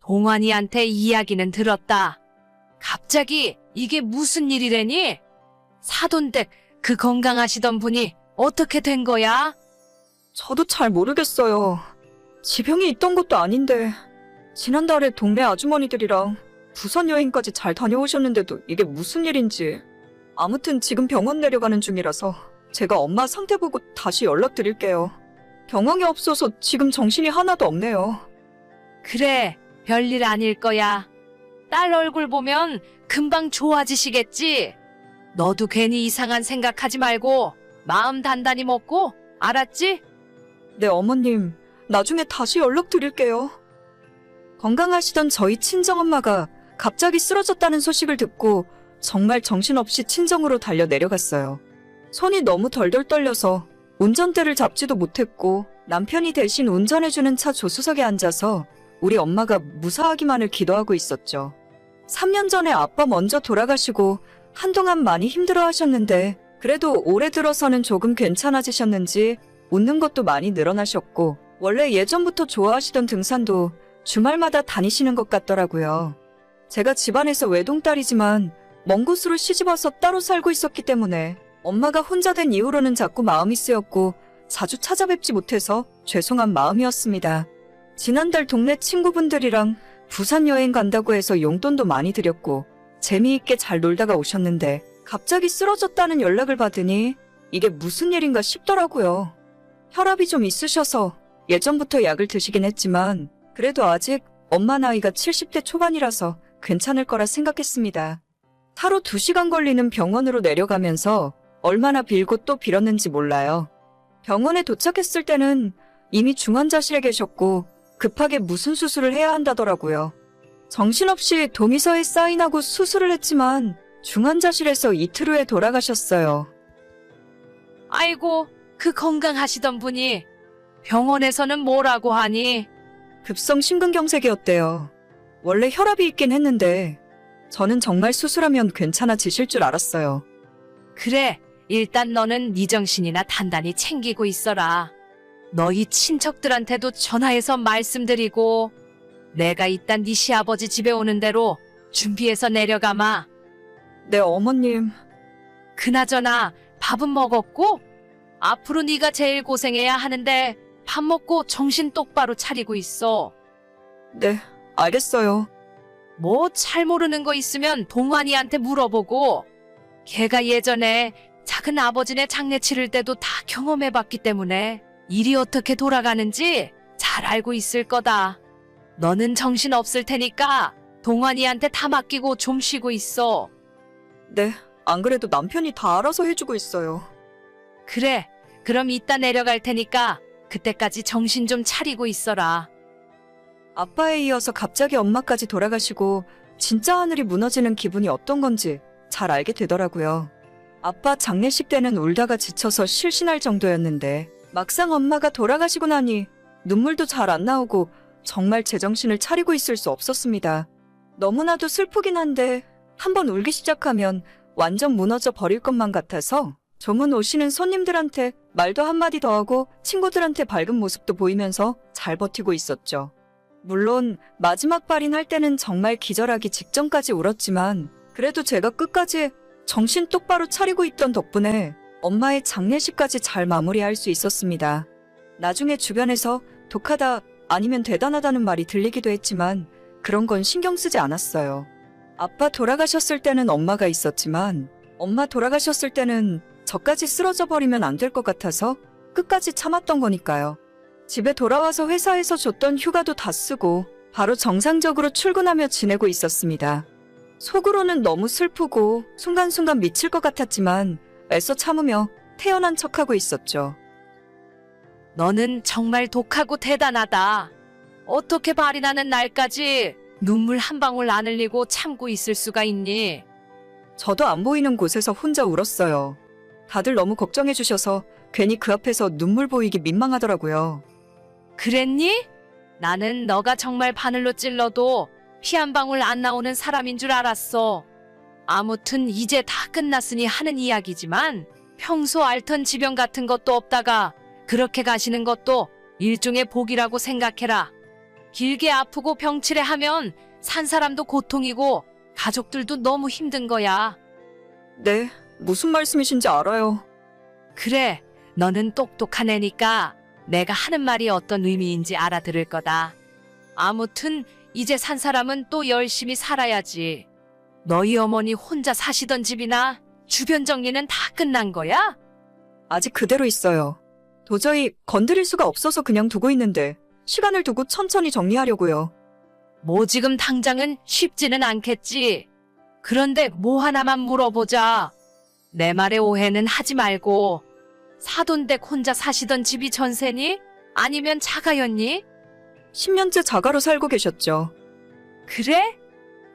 동환이한테 이야기는 들었다. 갑자기 이게 무슨 일이래니? 사돈댁 그 건강하시던 분이 어떻게 된 거야? 저도 잘 모르겠어요. 지병이 있던 것도 아닌데 지난달에 동네 아주머니들이랑 부산 여행까지 잘 다녀오셨는데도 이게 무슨 일인지. 아무튼 지금 병원 내려가는 중이라서 제가 엄마 상태 보고 다시 연락드릴게요. 경황이 없어서 지금 정신이 하나도 없네요. 그래, 별일 아닐 거야. 딸 얼굴 보면 금방 좋아지시겠지? 너도 괜히 이상한 생각하지 말고 마음 단단히 먹고, 알았지? 네, 어머님. 나중에 다시 연락드릴게요. 건강하시던 저희 친정엄마가 갑자기 쓰러졌다는 소식을 듣고 정말 정신없이 친정으로 달려 내려갔어요. 손이 너무 덜덜 떨려서 운전대를 잡지도 못했고 남편이 대신 운전해주는 차 조수석에 앉아서 우리 엄마가 무사하기만을 기도하고 있었죠. 3년 전에 아빠 먼저 돌아가시고 한동안 많이 힘들어 하셨는데 그래도 올해 들어서는 조금 괜찮아지셨는지 웃는 것도 많이 늘어나셨고 원래 예전부터 좋아하시던 등산도 주말마다 다니시는 것 같더라고요. 제가 집안에서 외동딸이지만 먼 곳으로 시집와서 따로 살고 있었기 때문에 엄마가 혼자 된 이후로는 자꾸 마음이 쓰였고 자주 찾아뵙지 못해서 죄송한 마음이었습니다. 지난달 동네 친구분들이랑 부산 여행 간다고 해서 용돈도 많이 드렸고 재미있게 잘 놀다가 오셨는데 갑자기 쓰러졌다는 연락을 받으니 이게 무슨 일인가 싶더라고요. 혈압이 좀 있으셔서 예전부터 약을 드시긴 했지만 그래도 아직 엄마 나이가 70대 초반이라서 괜찮을 거라 생각했습니다. 하루 2시간 걸리는 병원으로 내려가면서 얼마나 빌고 또 빌었는지 몰라요. 병원에 도착했을 때는 이미 중환자실에 계셨고 급하게 무슨 수술을 해야 한다더라고요. 정신없이 동의서에 사인하고 수술을 했지만 중환자실에서 이틀 후에 돌아가셨어요. 아이고, 그 건강하시던 분이 병원에서는 뭐라고 하니? 급성 심근경색이었대요. 원래 혈압이 있긴 했는데 저는 정말 수술하면 괜찮아지실 줄 알았어요. 그래, 일단 너는 네 정신이나 단단히 챙기고 있어라. 너희 친척들한테도 전화해서 말씀드리고 내가 이딴 네 시아버지 집에 오는 대로 준비해서 내려가마. 네, 어머님. 그나저나 밥은 먹었고? 앞으로 네가 제일 고생해야 하는데 밥 먹고 정신 똑바로 차리고 있어. 네, 알겠어요. 뭐 잘 모르는 거 있으면 동환이한테 물어보고. 걔가 예전에 작은 아버지네 장례 치를 때도 다 경험해봤기 때문에 일이 어떻게 돌아가는지 잘 알고 있을 거다. 너는 정신 없을 테니까 동환이한테 다 맡기고 좀 쉬고 있어. 네, 안 그래도 남편이 다 알아서 해주고 있어요. 그래, 그럼 이따 내려갈 테니까 그때까지 정신 좀 차리고 있어라. 아빠에 이어서 갑자기 엄마까지 돌아가시고 진짜 하늘이 무너지는 기분이 어떤 건지 잘 알게 되더라고요. 아빠 장례식 때는 울다가 지쳐서 실신할 정도였는데 막상 엄마가 돌아가시고 나니 눈물도 잘 안 나오고 정말 제정신을 차리고 있을 수 없었습니다. 너무나도 슬프긴 한데 한번 울기 시작하면 완전 무너져 버릴 것만 같아서 조문 오시는 손님들한테 말도 한마디 더 하고 친구들한테 밝은 모습도 보이면서 잘 버티고 있었죠. 물론 마지막 발인할 때는 정말 기절하기 직전까지 울었지만 그래도 제가 끝까지 정신 똑바로 차리고 있던 덕분에 엄마의 장례식까지 잘 마무리할 수 있었습니다. 나중에 주변에서 독하다 아니면 대단하다는 말이 들리기도 했지만 그런 건 신경 쓰지 않았어요. 아빠 돌아가셨을 때는 엄마가 있었지만 엄마 돌아가셨을 때는 저까지 쓰러져 버리면 안 될 것 같아서 끝까지 참았던 거니까요. 집에 돌아와서 회사에서 줬던 휴가도 다 쓰고 바로 정상적으로 출근하며 지내고 있었습니다. 속으로는 너무 슬프고 순간순간 미칠 것 같았지만 애써 참으며 태어난 척하고 있었죠. 너는 정말 독하고 대단하다. 어떻게 발인하는 날까지 눈물 한 방울 안 흘리고 참고 있을 수가 있니? 저도 안 보이는 곳에서 혼자 울었어요. 다들 너무 걱정해 주셔서 괜히 그 앞에서 눈물 보이기 민망하더라고요. 그랬니? 나는 너가 정말 바늘로 찔러도 피 한 방울 안 나오는 사람인 줄 알았어. 아무튼 이제 다 끝났으니 하는 이야기지만 평소 앓던 지병 같은 것도 없다가 그렇게 가시는 것도 일종의 복이라고 생각해라. 길게 아프고 병치레 하면 산 사람도 고통이고 가족들도 너무 힘든 거야. 네, 무슨 말씀이신지 알아요. 그래, 너는 똑똑한 애니까 내가 하는 말이 어떤 의미인지 알아들을 거다. 아무튼 이제 산 사람은 또 열심히 살아야지. 너희 어머니 혼자 사시던 집이나 주변 정리는 다 끝난 거야? 아직 그대로 있어요. 도저히 건드릴 수가 없어서 그냥 두고 있는데 시간을 두고 천천히 정리하려고요. 뭐 지금 당장은 쉽지는 않겠지. 그런데 뭐 하나만 물어보자. 내 말에 오해는 하지 말고 사돈댁 혼자 사시던 집이 전세니? 아니면 자가였니? 10년째 자가로 살고 계셨죠. 그래?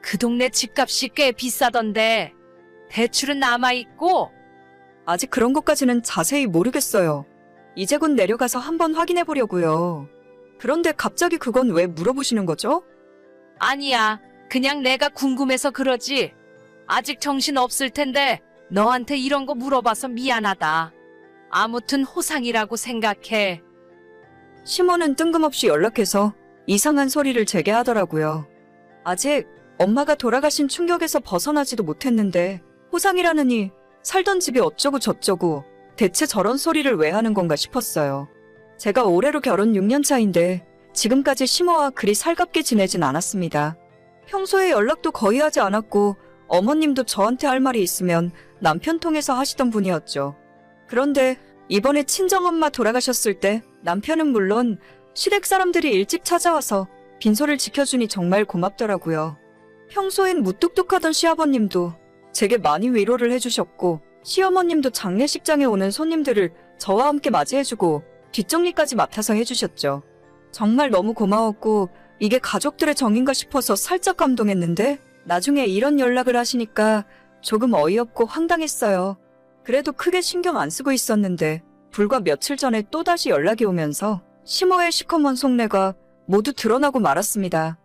그 동네 집값이 꽤 비싸던데 대출은 남아있고. 아직 그런 것까지는 자세히 모르겠어요. 이제 곧 내려가서 한번 확인해 보려고요. 그런데 갑자기 그건 왜 물어보시는 거죠? 아니야, 그냥 내가 궁금해서 그러지. 아직 정신 없을 텐데 너한테 이런 거 물어봐서 미안하다. 아무튼 호상이라고 생각해. 시모는 뜬금없이 연락해서 이상한 소리를 제게 하더라고요. 아직 엄마가 돌아가신 충격에서 벗어나지도 못했는데 호상이라느니 살던 집이 어쩌고 저쩌고 대체 저런 소리를 왜 하는 건가 싶었어요. 제가 올해로 결혼 6년 차인데 지금까지 시모와 그리 살갑게 지내진 않았습니다. 평소에 연락도 거의 하지 않았고 어머님도 저한테 할 말이 있으면 남편 통해서 하시던 분이었죠. 그런데 이번에 친정엄마 돌아가셨을 때 남편은 물론 시댁 사람들이 일찍 찾아와서 빈소를 지켜주니 정말 고맙더라고요. 평소엔 무뚝뚝하던 시아버님도 제게 많이 위로를 해주셨고 시어머님도 장례식장에 오는 손님들을 저와 함께 맞이해주고 뒷정리까지 맡아서 해주셨죠. 정말 너무 고마웠고 이게 가족들의 정인가 싶어서 살짝 감동했는데 나중에 이런 연락을 하시니까 조금 어이없고 황당했어요. 그래도 크게 신경 안 쓰고 있었는데 불과 며칠 전에 또다시 연락이 오면서 시모의 시커먼 속내가 모두 드러나고 말았습니다.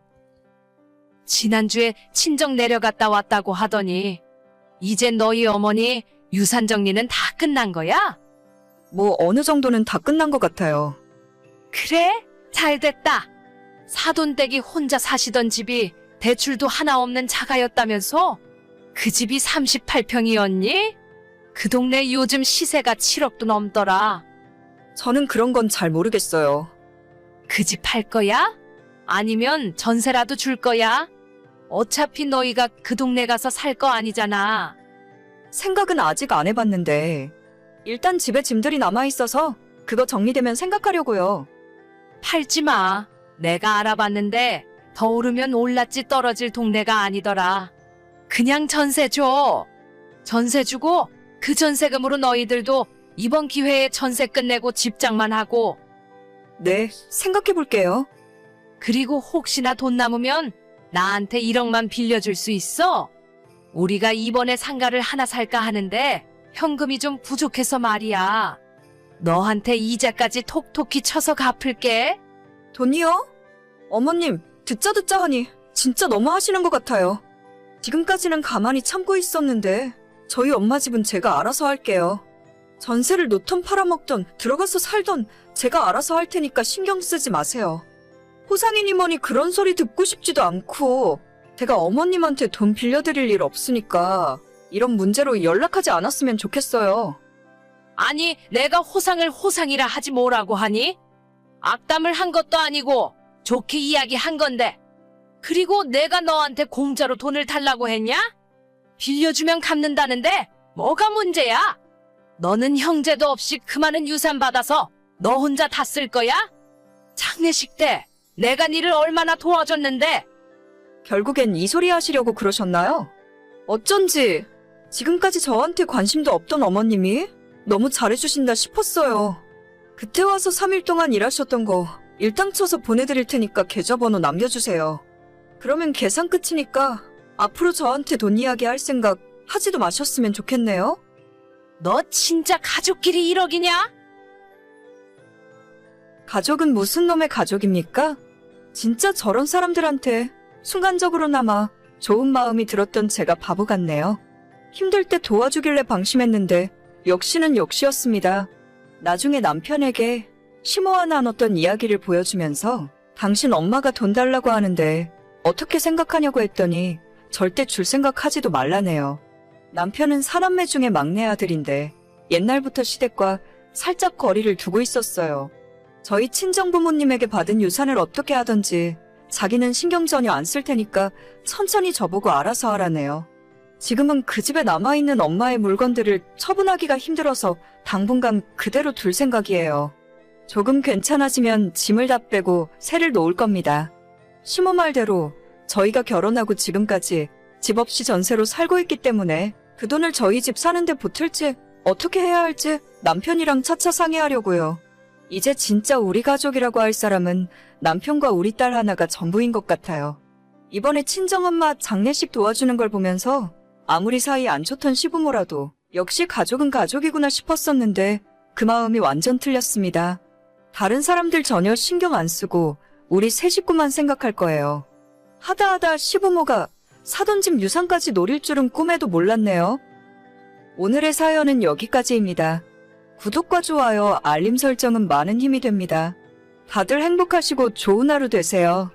지난주에 친정 내려갔다 왔다고 하더니 이제 너희 어머니 유산 정리는 다 끝난 거야? 뭐 어느 정도는 다 끝난 것 같아요. 그래? 잘 됐다. 사돈댁이 혼자 사시던 집이 대출도 하나 없는 자가였다면서? 그 집이 38평이었니? 그 동네 요즘 시세가 7억도 넘더라. 저는 그런 건 잘 모르겠어요. 그 집 팔 거야? 아니면 전세라도 줄 거야? 어차피 너희가 그 동네 가서 살 거 아니잖아. 생각은 아직 안 해봤는데 일단 집에 짐들이 남아있어서 그거 정리되면 생각하려고요. 팔지 마. 내가 알아봤는데 더 오르면 올랐지 떨어질 동네가 아니더라. 그냥 전세 줘. 전세 주고 그 전세금으로 너희들도 이번 기회에 전세 끝내고 집장만 하고. 네, 생각해볼게요. 그리고 혹시나 돈 남으면 나한테 1억만 빌려줄 수 있어? 우리가 이번에 상가를 하나 살까 하는데 현금이 좀 부족해서 말이야. 너한테 이자까지 톡톡히 쳐서 갚을게. 돈이요? 어머님, 듣자 하니 진짜 너무 하시는 것 같아요. 지금까지는 가만히 참고 있었는데 저희 엄마 집은 제가 알아서 할게요. 전세를 놓던 팔아먹던 들어가서 살던 제가 알아서 할 테니까 신경 쓰지 마세요. 호상이니 뭐니 그런 소리 듣고 싶지도 않고 제가 어머님한테 돈 빌려드릴 일 없으니까 이런 문제로 연락하지 않았으면 좋겠어요. 아니, 내가 호상을 호상이라 하지 뭐라고 하니? 악담을 한 것도 아니고 좋게 이야기한 건데. 그리고 내가 너한테 공짜로 돈을 달라고 했냐? 빌려주면 갚는다는데 뭐가 문제야? 너는 형제도 없이 그 많은 유산 받아서 너 혼자 다 쓸 거야? 장례식 때 내가 니를 얼마나 도와줬는데. 결국엔 이 소리 하시려고 그러셨나요? 어쩐지 지금까지 저한테 관심도 없던 어머님이 너무 잘해주신다 싶었어요. 그때 와서 3일 동안 일하셨던 거 일당 쳐서 보내드릴 테니까 계좌번호 남겨주세요. 그러면 계산 끝이니까 앞으로 저한테 돈 이야기 할 생각 하지도 마셨으면 좋겠네요. 너 진짜 가족끼리 1억이냐? 가족은 무슨 놈의 가족입니까? 진짜 저런 사람들한테 순간적으로나마 좋은 마음이 들었던 제가 바보 같네요. 힘들 때 도와주길래 방심했는데 역시는 역시였습니다. 나중에 남편에게 시모와 나눴던 이야기를 보여주면서 당신 엄마가 돈 달라고 하는데 어떻게 생각하냐고 했더니 절대 줄 생각하지도 말라네요. 남편은 사남매 중에 막내 아들인데 옛날부터 시댁과 살짝 거리를 두고 있었어요. 저희 친정부모님에게 받은 유산을 어떻게 하던지 자기는 신경 전혀 안 쓸 테니까 천천히 저보고 알아서 하라네요. 지금은 그 집에 남아있는 엄마의 물건들을 처분하기가 힘들어서 당분간 그대로 둘 생각이에요. 조금 괜찮아지면 짐을 다 빼고 새를 놓을 겁니다. 시모 말대로 저희가 결혼하고 지금까지 집 없이 전세로 살고 있기 때문에 그 돈을 저희 집 사는데 보탤지 어떻게 해야 할지 남편이랑 차차 상의하려고요. 이제 진짜 우리 가족이라고 할 사람은 남편과 우리 딸 하나가 전부인 것 같아요. 이번에 친정엄마 장례식 도와주는 걸 보면서 아무리 사이 안 좋던 시부모라도 역시 가족은 가족이구나 싶었었는데 그 마음이 완전 틀렸습니다. 다른 사람들 전혀 신경 안 쓰고 우리 세 식구만 생각할 거예요. 하다하다 시부모가 사돈 집 유산까지 노릴 줄은 꿈에도 몰랐네요. 오늘의 사연은 여기까지입니다. 구독과 좋아요, 알림 설정은 많은 힘이 됩니다. 다들 행복하시고 좋은 하루 되세요.